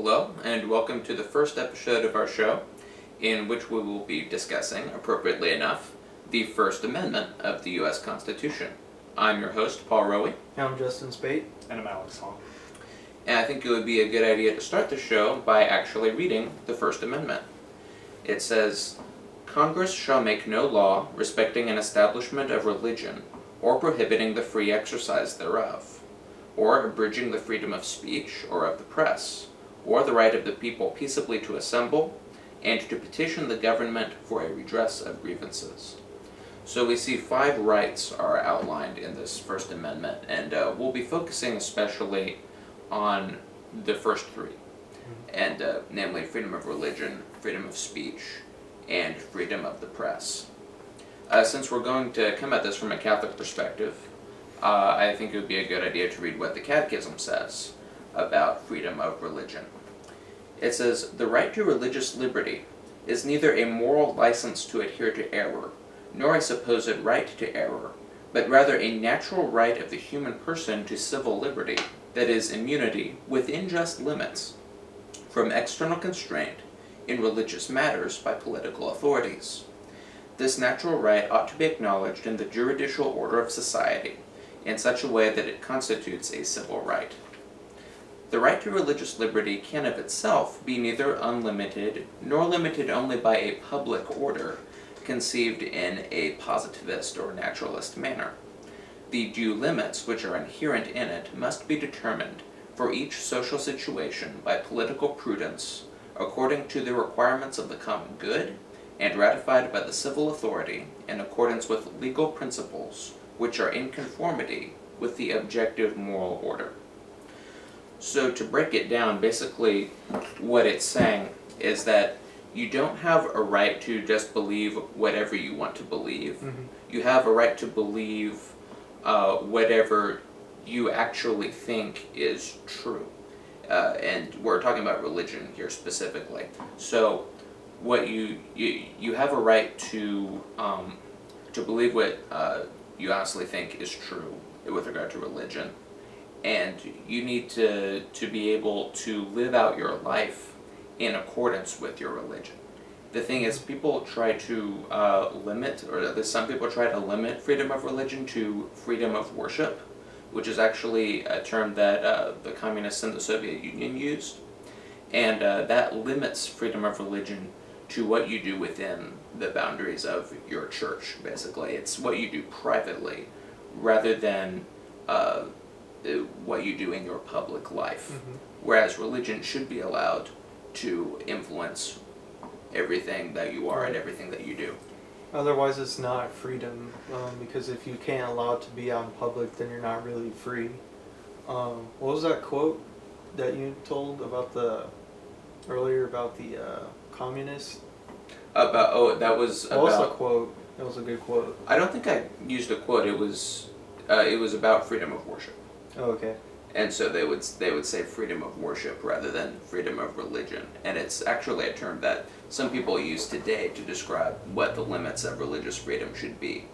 Hello, and welcome to the first episode of our show, in which we will be discussing, appropriately enough, the First Amendment of the U.S. Constitution. I'm your host, Paul Rowe. I'm Justin Spate. And I'm Alex Hall. And I think it would be a good idea to start the show by actually reading the First Amendment. It says, "Congress shall make no law respecting an establishment of religion, or prohibiting the free exercise thereof, or abridging the freedom of speech or of the press, or the right of the people peaceably to assemble, and to petition the government for a redress of grievances." So we see 5 rights are outlined in this First Amendment, and we'll be focusing especially on the first 3, and namely freedom of religion, freedom of speech, and freedom of the press. Since we're going to come at this from a Catholic perspective, I think it would be a good idea to read what the Catechism says about freedom of religion. It says, "The right to religious liberty is neither a moral license to adhere to error, nor a supposed right to error, but rather a natural right of the human person to civil liberty, that is, immunity, within just limits, from external constraint in religious matters by political authorities. This natural right ought to be acknowledged in the juridical order of society, in such a way that it constitutes a civil right. The right to religious liberty can of itself be neither unlimited, nor limited only by a public order, conceived in a positivist or naturalist manner. The due limits which are inherent in it must be determined for each social situation by political prudence, according to the requirements of the common good, and ratified by the civil authority in accordance with legal principles which are in conformity with the objective moral order." So to break it down, basically what it's saying is that you don't have a right to just believe whatever you want to believe. Mm-hmm. You have a right to believe whatever you actually think is true. And we're talking about religion here specifically. So what you have a right to believe what you honestly think is true with regard to religion, and you need to be able to live out your life in accordance with your religion. The thing is, people try to limit, or at least some people try to limit freedom of religion to freedom of worship, which is actually a term that the communists in the Soviet Union used, and that limits freedom of religion to what you do within the boundaries of your church, basically. It's what you do privately, rather than what you do in your public life. Mm-hmm. Whereas religion should be allowed to influence everything that you are and everything that you do. Otherwise, it's not freedom, because if you can't allow it to be out in public, then you're not really free. What was that quote that you told about earlier about the communists? That was about... What was the quote? That was a good quote. I don't think I used a quote. It was about freedom of worship. Oh, okay. And so they would say freedom of worship rather than freedom of religion. And it's actually a term that some people use today to describe what the limits of religious freedom should be.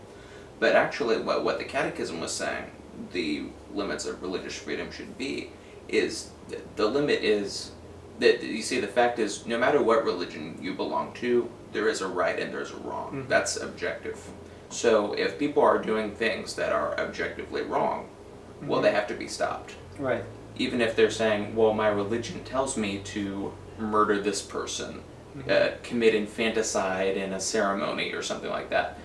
But actually what the Catechism was saying the limits of religious freedom should be is the limit is that, you see, the fact is, no matter what religion you belong to, there is a right and there's a wrong. Mm-hmm. That's objective. So if people are doing things that are objectively wrong, well, Mm-hmm. they have to be stopped. Right. Even if they're saying, well, my religion tells me to murder this person, commit infanticide in a ceremony or something like that,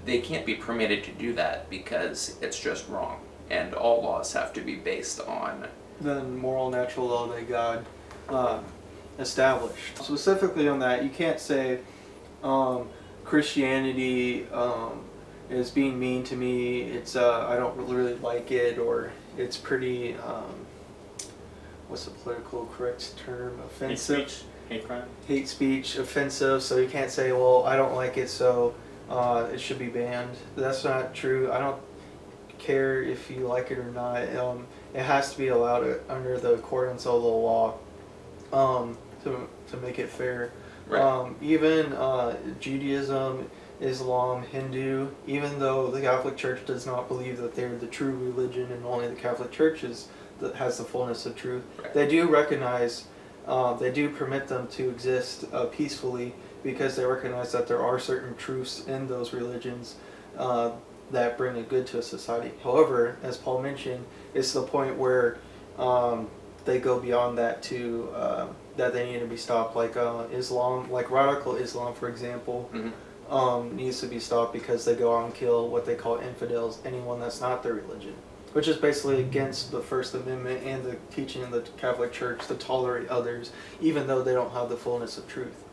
they can't be permitted to do that because it's just wrong. And all laws have to be based on The moral natural law that God established. Specifically on that, you can't say Christianity is being mean to me, it's I don't really like it, or it's pretty what's the political correct term, offensive, Hate speech, hate crime. hate speech, offensive. So you can't say, well, I don't like it, so it should be banned. That's not true. I don't care if you like it or not. It has to be allowed under the accordance of the law, to make it fair. Right. Even Judaism, Islam, Hindu, even though the Catholic Church does not believe that they're the true religion and only the Catholic Church that has the fullness of truth, Right. they do recognize they do permit them to exist peacefully because they recognize that there are certain truths in those religions that bring a good to a society. However, as Paul mentioned, it's the point where they go beyond that to that they need to be stopped. Like Islam, like radical Islam, for example, needs to be stopped because they go out and kill what they call infidels, anyone that's not their religion, which is basically against the First Amendment and the teaching of the Catholic Church to tolerate others, even though they don't have the fullness of truth.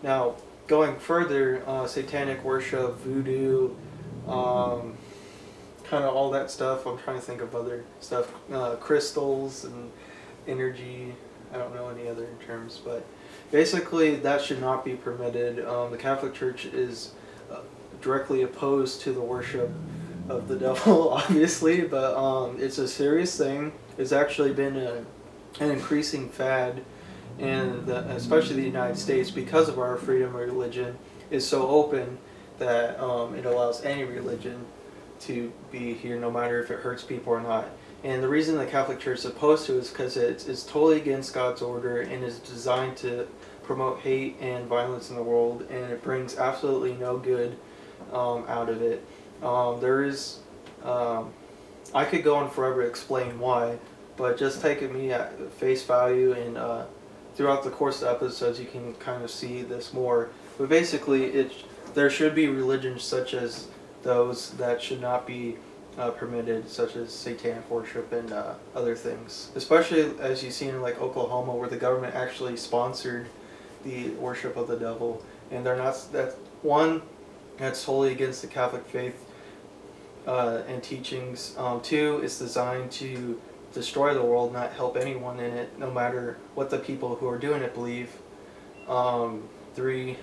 Now, going further, satanic worship, voodoo, kind of all that stuff. I'm trying to think of other stuff, crystals and energy. I don't know any other terms, but basically that should not be permitted. The Catholic Church is directly opposed to the worship of the devil, obviously, but it's a serious thing. It's actually been an increasing fad, and especially the United States, because of our freedom of religion, is so open that it allows any religion to be here, no matter if it hurts people or not. And the reason the Catholic Church is opposed to it is because it's totally against God's order and is designed to promote hate and violence in the world, and it brings absolutely no good out of it. I could go on forever to explain why, but just taking me at face value, and throughout the course of the episodes you can kind of see this more. But basically, there should be religions such as those that should not be permitted, such as satanic worship and other things. Especially as you've seen in like Oklahoma, where the government actually sponsored the worship of the devil, and they're not. That's totally against the Catholic faith and teachings. 2, it's designed to destroy the world, not help anyone in it, no matter what the people who are doing it believe. 3,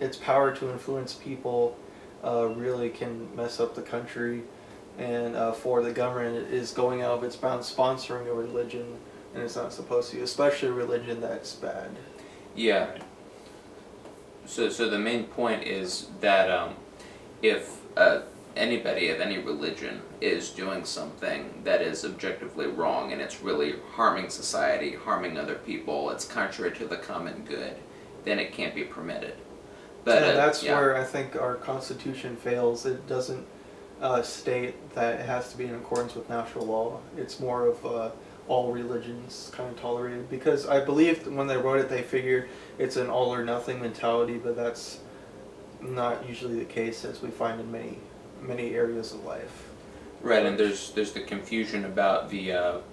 its power to influence people really can mess up the country. And 4, the government is going out of its bounds sponsoring a religion, and it's not supposed to, especially a religion that's bad. Yeah. So the main point is that if anybody of any religion is doing something that is objectively wrong and it's really harming society, harming other people, it's contrary to the common good, then it can't be permitted. But that's where I think our Constitution fails. It doesn't state that it has to be in accordance with natural law. It's more of all religions kind of tolerated, because I believe when they wrote it they figured it's an all or nothing mentality, but that's not usually the case, as we find in many areas of life. Right, and there's the confusion about the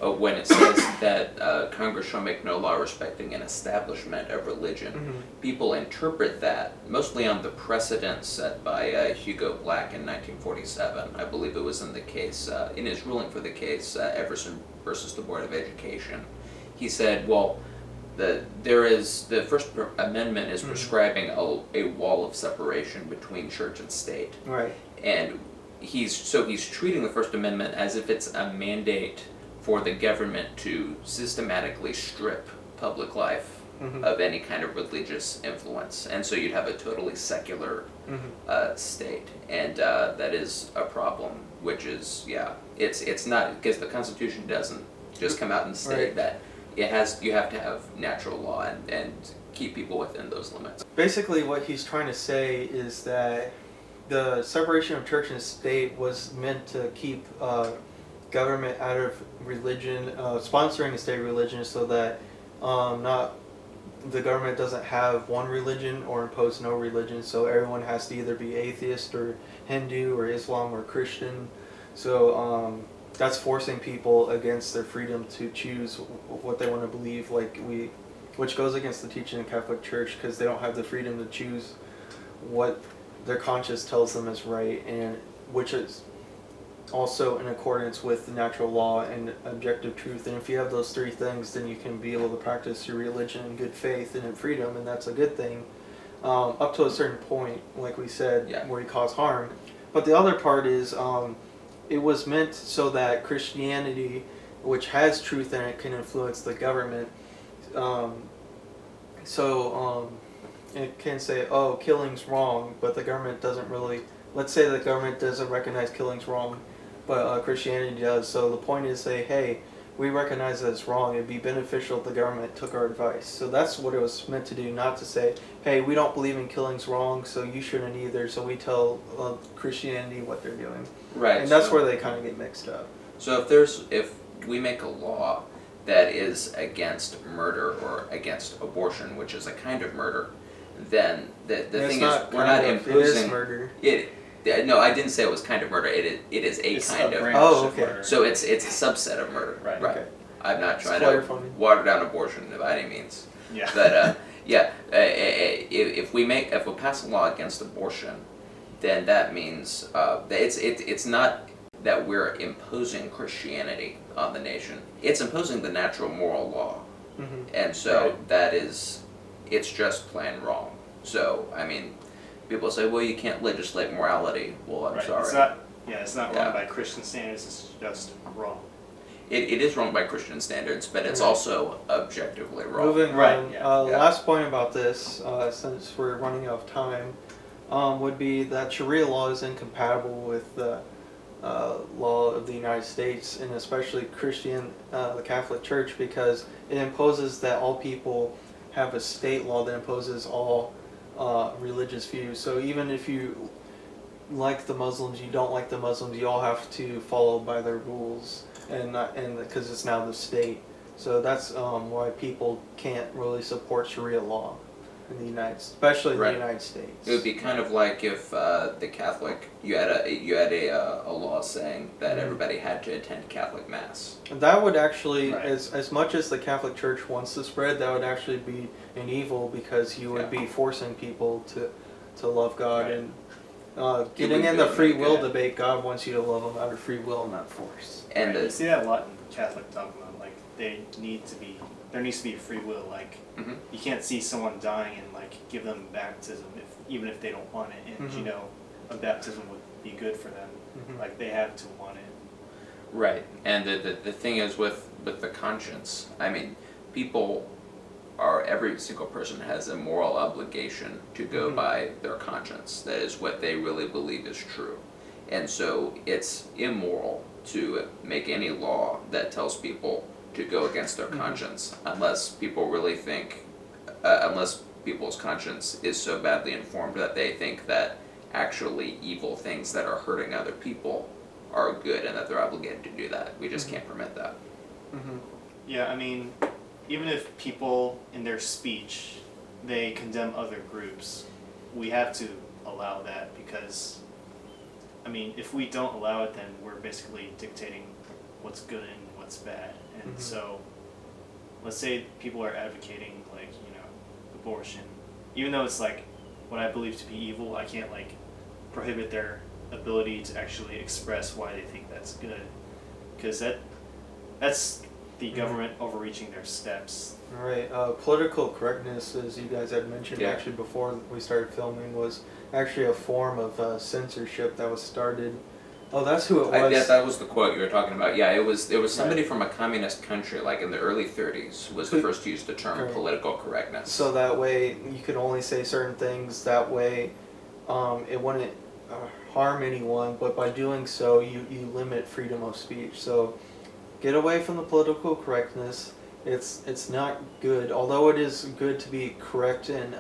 when it says that Congress shall make no law respecting an establishment of religion. Mm-hmm. People interpret that mostly on the precedent set by Hugo Black in 1947. I believe it was in the case, in his ruling for the case Everson versus the Board of Education. He said, well, the First Amendment is prescribing a wall of separation between church and state. Right. And he's treating the First Amendment as if it's a mandate for the government to systematically strip public life of any kind of religious influence, and so you'd have a totally secular state, and that is a problem. Which is, it's not, because the Constitution doesn't just come out and state that you have to have natural law and keep people within those limits. Basically, what he's trying to say is that the separation of church and state was meant to keep government out of religion, sponsoring a state religion, so that the government doesn't have one religion or impose no religion, so everyone has to either be atheist or Hindu or Islam or Christian. So that's forcing people against their freedom to choose what they want to believe, which goes against the teaching of the Catholic Church, because they don't have the freedom to choose what their conscience tells them is right, and which is also in accordance with the natural law and objective truth. And if you have those 3 things, then you can be able to practice your religion in good faith and in freedom, and that's a good thing, up to a certain point, like we said, where you cause harm. But the other part is it was meant so that Christianity, which has truth in it, can influence the government. It can say, oh, killing's wrong, but the government doesn't really, let's say the government doesn't recognize killing's wrong, but Christianity does. So the point is, say, hey, we recognize that it's wrong. It'd be beneficial if the government took our advice. So that's what it was meant to do, not to say, hey, we don't believe in killing's wrong, so you shouldn't either. So we tell Christianity what they're doing. Right. And that's where they kind of get mixed up. So if we make a law that is against murder or against abortion, which is a kind of murder, then the thing is we're not imposing. It is murder. No, I didn't say it was kind of murder. It is It's kind a of. branch Oh, of okay. murder. So it's a subset of murder. Right. Okay. I'm not trying clarifying. to water down abortion by any means. Yeah. But if we pass a law against abortion, then that means that it's not that we're imposing Christianity on the nation. It's imposing the natural moral law, and so it's just plain wrong. So I mean, people say, well, you can't legislate morality. Well, I'm sorry. It's not wrong by Christian standards. It's just wrong. It is wrong by Christian standards, but it's also objectively wrong. Moving Right, on, yeah. last point about this, since we're running out of time, would be that Sharia law is incompatible with the law of the United States, and especially the Catholic Church, because it imposes that all people have a state law that imposes all religious views. So even if you like the Muslims, you don't like the Muslims, you all have to follow by their rules, and because it's now the state. So that's why people can't really support Sharia law in the especially in the United States. It would be kind of like if the Catholic you had a law saying that everybody had to attend Catholic mass. That would actually, as much as the Catholic Church wants to spread, that would actually be an evil, because you would be forcing people to love God, and getting in the free will debate. God wants you to love Him out of free will, not force. And you see that a lot in Catholic dogma. Like there needs to be a free will. Like you can't see someone dying and like give them baptism even if they don't want it, and a baptism would be good for them. Like they have to want it. Right, and the thing is with the conscience. I mean, every single person has a moral obligation to go by their conscience. That is what they really believe is true. And so it's immoral to make any law that tells people to go against their conscience, unless people really think, unless people's conscience is so badly informed that they think that actually evil things that are hurting other people are good and that they're obligated to do that. We just can't permit that. Yeah, I mean, even if people in their speech they condemn other groups, we have to allow that, because I mean, if we don't allow it, then we're basically dictating what's good and what's bad. And so let's say people are advocating like, abortion, even though it's like what I believe to be evil, I can't like prohibit their ability to actually express why they think that's good, because that's the government overreaching their steps. Right. Political correctness, as you guys had mentioned actually before we started filming, was actually a form of censorship that was started. Oh, that's who it was. Yeah, that was the quote you were talking about. Yeah, it was somebody from a communist country, like in the early 30s, was the first to use the term political correctness. So that way you could only say certain things. That way it wouldn't harm anyone, but by doing so you limit freedom of speech. So get away from the political correctness. It's not good, although it is good to be correct and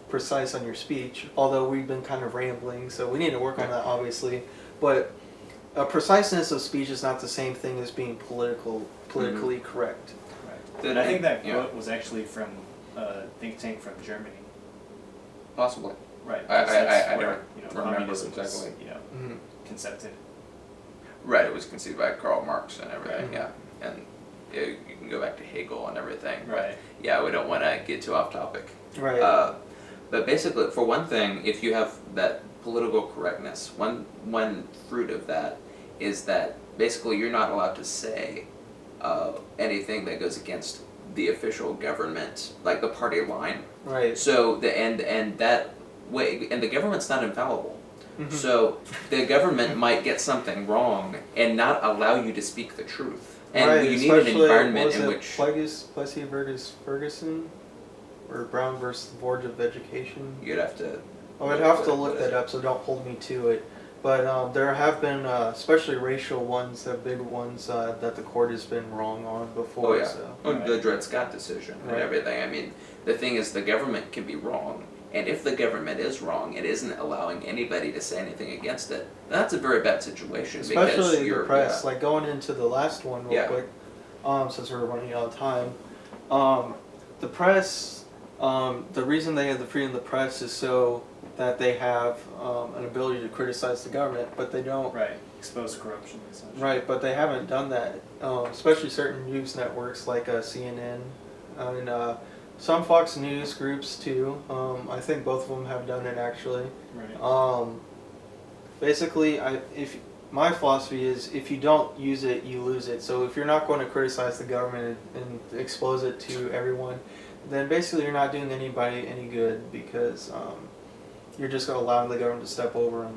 precise on your speech, although we've been kind of rambling, so we need to work on that, obviously. But preciseness of speech is not the same thing as being politically correct. Right. And I think that quote was actually from a think tank from Germany. Possibly. Right. I where, don't remember communism exactly. was, concepted. Right, it was conceived by Karl Marx and everything, and you can go back to Hegel and everything. Right. But yeah, we don't want to get too off topic. Right. But basically, for one thing, if you have that political correctness, one fruit of that is that basically you're not allowed to say anything that goes against the official government, like the party line. Right. So and that way, and the government's not infallible. So the government might get something wrong and not allow you to speak the truth. And you need an environment in which Plessy versus Ferguson, or Brown versus the Board of Education. you'd have to. I'd have to look that up, so don't hold me to it. But there have been, especially racial ones, the big ones that the court has been wrong on before. Oh yeah, So. the Dred Scott decision and Right. everything. I mean, the thing is, the government can be wrong, and if the government is wrong, it isn't allowing anybody to say anything against it. That's a very bad situation because Especially you're the press. Like going into the last one real Yeah. quick, since we're running out of time. The press, the reason they have the freedom of the press is so that they have an ability to criticize the government, but they don't. Right. Expose corruption and such. Right, but they haven't done that. Especially certain news networks like CNN and some Fox News groups too. I think both of them have done it actually. Right. Basically, if my philosophy is if you don't use it, you lose it. So if you're not going to criticize the government and expose it to everyone, then basically you're not doing anybody any good because you're just going to allow the government to step over them.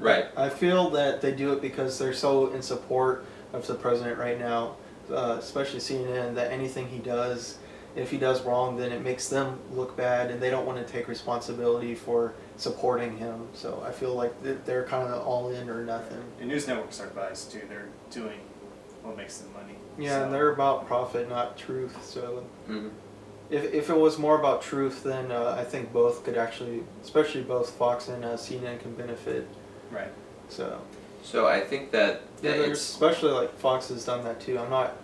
right. I feel that they do it because they're so in support of the president right now, especially CNN, that anything he does, if he does wrong, then it makes them look bad, and they don't want to take responsibility for supporting him. So I feel like they're kind of all in or nothing. And news networks are biased too. They're doing what makes them money. Yeah, So- and they're about profit, not truth. So Mhm. if it was more about truth, then I think both could actually, especially both Fox and CNN, can benefit. Right. So. So I think that Yeah, there's, it's especially like Fox has done that too. I'm not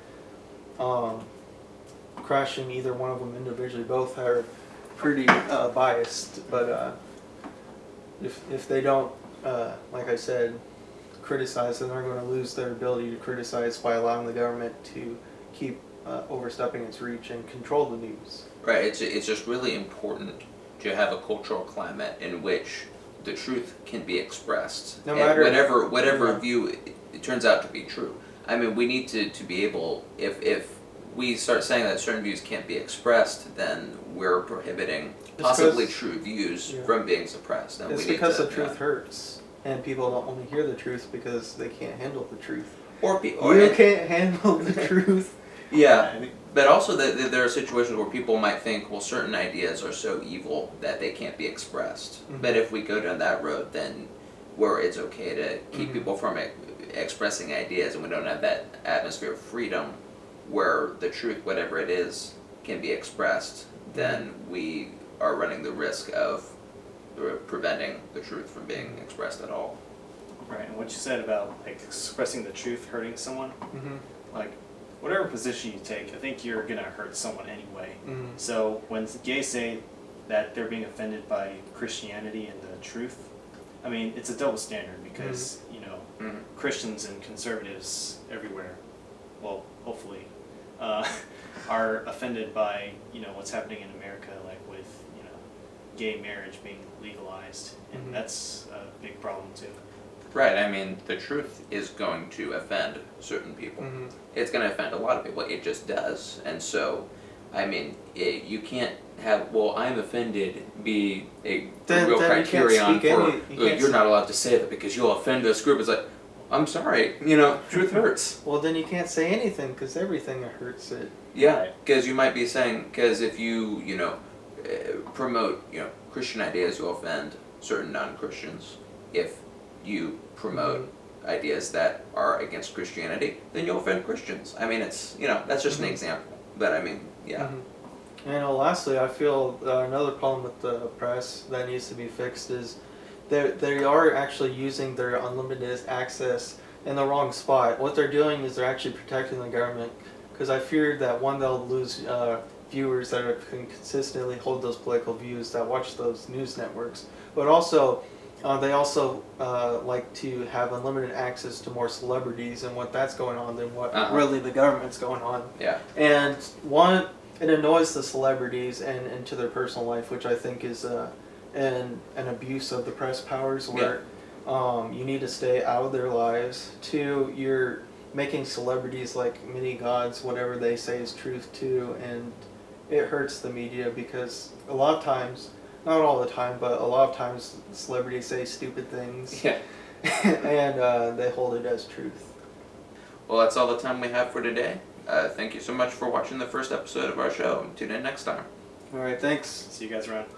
crashing either one of them individually. Both are pretty biased, but if they don't, like I said, criticize, then they're going to lose their ability to criticize by allowing the government to keep overstepping its reach and control the news. right. It's just really important to have a cultural climate in which the truth can be expressed, No and matter- whatever yeah. view it turns out to be true. I mean, we need to be able, if we start saying that certain views can't be expressed, then we're prohibiting possibly because- true views yeah. from being suppressed. And It's we need because to, the truth hurts, and people don't want to hear the truth because they can't handle the truth. or You can't handle the truth. yeah. I think- But also that there are situations where people might think, well, certain ideas are so evil that they can't be expressed. Mhm. But if we go down that road, then where it's okay to keep Mhm. people from expressing ideas, and we don't have that atmosphere of freedom where the truth, whatever it is, can be expressed, then we are running the risk of preventing the truth from being expressed at all. Right. And what you said about like expressing the truth hurting someone, Mm-hmm. like whatever position you take, I think you're gonna hurt someone anyway. Mm-hmm. So when gays say that they're being offended by Christianity and the truth, I mean it's a double standard because you know Mhm. Christians and conservatives everywhere, well hopefully, are offended by what's happening in America, like with gay marriage being legalized, and Mhm. that's a big problem too. Right, I mean, the truth is going to offend certain people. Mm-hmm. It's going to offend a lot of people. It just does. And so, I mean, you can't have, well, I'm offended be a Then- real then you can't criterion speak for, any- you can't you're not allowed to say that because you'll offend this group. It's like, I'm sorry, truth hurts. Well, then you can't say anything because everything hurts it. Yeah, Right. because you might be saying, because if you, promote, Christian ideas, you'll offend certain non-Christians. If you promote ideas that are against Christianity, then you'll offend Christians. I mean, it's, that's just an Mhm. example. But I mean, yeah. Mm-hmm. And lastly, I feel another problem with the press that needs to be fixed is they are actually using their unlimited access in the wrong spot. What they're doing is they're actually protecting the government because I fear that one, they'll lose viewers that can consistently hold those political views that watch those news networks, but also they also like to have unlimited access to more celebrities and what that's going on than what really the government's going on. Yeah. And one, it annoys the celebrities and into their personal life, which I think is an abuse of the press powers where you need to stay out of their lives. Two, you're making celebrities like mini gods, whatever they say is truth too, and it hurts the media because a lot of times, not all the time, but a lot of times celebrities say stupid things Yeah. and they hold it as truth. Well, that's all the time we have for today. Thank you so much for watching the first episode of our show. Tune in next time. All right, thanks. See you guys around.